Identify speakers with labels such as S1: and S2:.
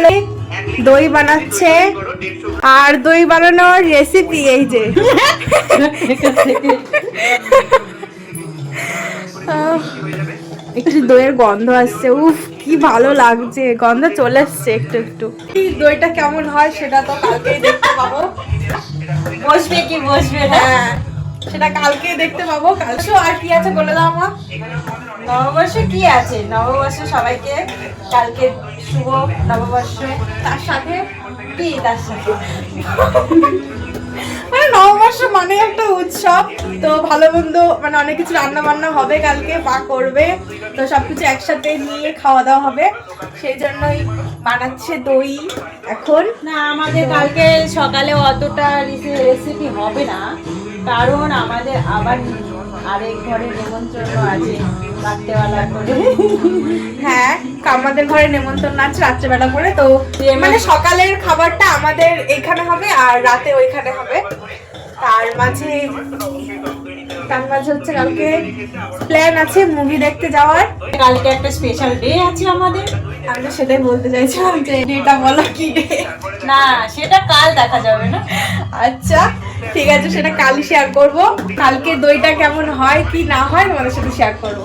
S1: চলো দই বানাচ্ছে, আর দই বানানোর রেসিপি এই যে একটু দইয়ের গন্ধ আসছে, উফ কি ভালো লাগছে, গন্ধ চলে আসছে একটু একটু। দইটা কেমন হয় সেটা তো কালকেই দেখতে পাবো।
S2: বসবে কি বসবে না
S1: হ্যাঁ সেটা কালকেই দেখতে পাবো। কালকে আর কি আছে বলে দাও মা।
S2: নববর্ষে কি আছে, নববর্ষে সবাইকে কালকে শুভ নববর্ষ,
S1: তার সাথে
S2: কি তার সাথে
S1: মানে নববর্ষ মানে একটা উৎসব, তো ভালো মন্দ মানে অনেক কিছু রান্না বান্না হবে কালকে, মা করবে, তো সবকিছু একসাথে নিয়ে খাওয়া দাওয়া হবে, সেই জন্যই বানাচ্ছে দই এখন।
S2: না আমাদের কালকে সকালে অতটা রেসিপি হবে না, কারণ আমাদের আবার আরেক ঘরে নেমন্ত্রণ আছে রাত্রেবেলা করে।
S1: হ্যাঁ আমাদের ঘরে নেমন্তন্ন আছে রাত্রেবেলা করে, তো মানে সকালের খাবারটা আমাদের এখানে হবে আর রাতে ওইখানে হবে। তার মাঝে হচ্ছে কালকে প্ল্যান আছে মুভি দেখতে যাওয়ার।
S2: কালকে একটা স্পেশাল ডে আছে আমাদের।
S1: আমি তো সেটাই বলতে চাইছিলাম যে ডেটা বলো কি ডে।
S2: না সেটা কাল দেখা যাবে না।
S1: আচ্ছা ঠিক আছে, সেটা কালই শেয়ার করব। কালকে দইটা কেমন হয় কি না হয় তোমাদের সাথে শেয়ার করব।